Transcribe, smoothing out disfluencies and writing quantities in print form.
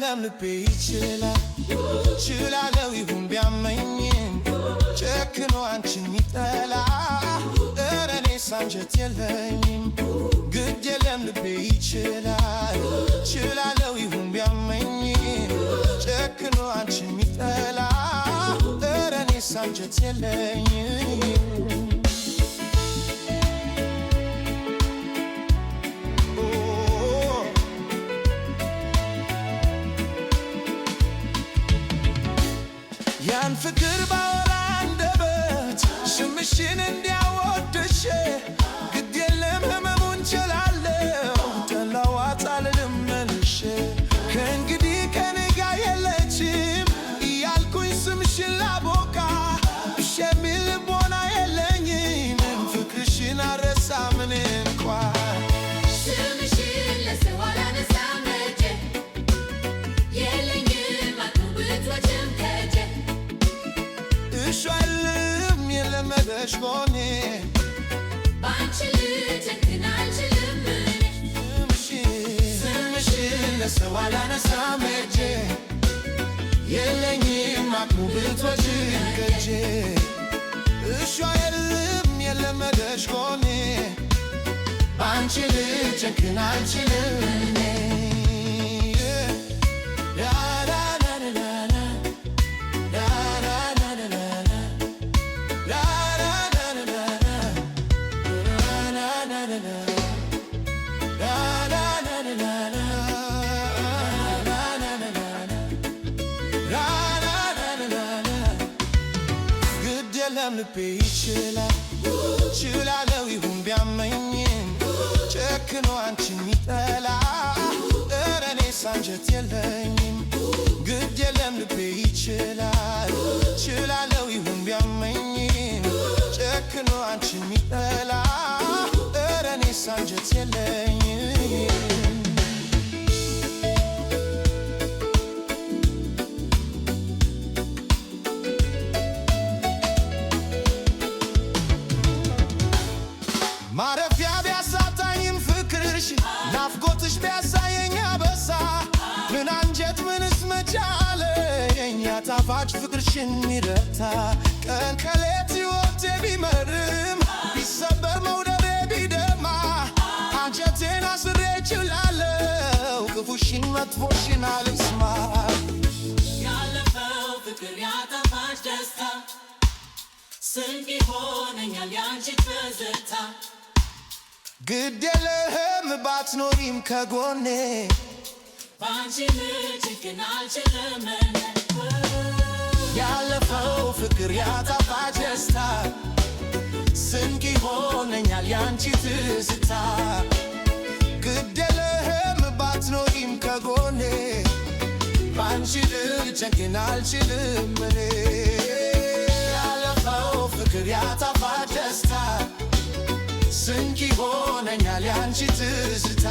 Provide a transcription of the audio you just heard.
የለም ልቤ ይችላል ችላለው ይሁን ቢያመኝም ጨክኖ አንቺን ሚጠላ ኧረ እኔስ አንጀት የለኝም ግድ የለም ልቤ ይችላል ችላለው ይሁን ቢያመኝም ጨክኖ አንቺን ሚጠላ ኧረ እኔስ አንጀት የለኝም ያን ፍቅር ባወራ አንደበት ስምሽን እንዲያወድሽ ግድ የለም ህመሙን ችላለሁ ጠላዋት አልልም መልሼ ከእንግዲህ ከኔ ጋር የለችም እያልኩኝ ስምሽን ላቦካ እሺ የሚል ልቦና የለኝም ፍቅርሽን አልረሳም እኔ እንኳን ስምሽን ለሰው አላነሳም እጄ የለኝም አትውብቶችም ከጄ እሺ አይልም የለመደሽ ጎኔ ባንቺ ልጨክን አልችልም እኔ ስምሽን ለሰው አላነሳም እጄ የለኝም አቅሙ ብትወጪም ከጄ እሺ አይልም የለመደሽ ጎኔ ባንቺ ልጨክን አልችልም እኔ የለም ልቤ ይችላል ችላለው ይሁን ቢያመኝም ጨክኖ አንቺን ሚጠላ ኧረ እኔስ አንጀት የለኝም ግድ የለም ልቤ ይችላል ችላለው ይሁን ቢያመኝም ጨክኖ አንቺን ሚጠላ ኧረ እኔስ አንጀት የለኝም ማረፊያ ቢያሳጣኝም ፍቅርሽ ናፍቆትሽ ቢያሳየኝ አበሳ ምን አንጀት ምንስ መቻለ የኛ ጣፋጭ ፍቅርሽን ሚረታ ቀን ከሌት ሕይወቴ ቢመርም ቢሰበር መውደዴ ቢደማ አንጀቴን አስሬ እችላለሁ ክፉሽን መጥፎሽን አልስማ ያለፈው ፍቅር ያጣፋጭ ደስታ ስንቅ ይሆነኛል ያንቺ ትዝታ ግድ የለህም ባትኖሪም ከጎኔ ባንቺ ልጨክን አልችልም እኔ ያለፈው ፍቅር ያጣፋጭ ደስታ ስንቅ ይሆነኛል ያንቺ ትዝታ ግድ የለህም ባትኖሪም ከጎኔ ባንቺ ልጨክን አልችልም እኔ ያለፈው ፍቅር ያጣፋጭ ደስታ ስንቅ ይሆነኛል ያንቺ ትዝታ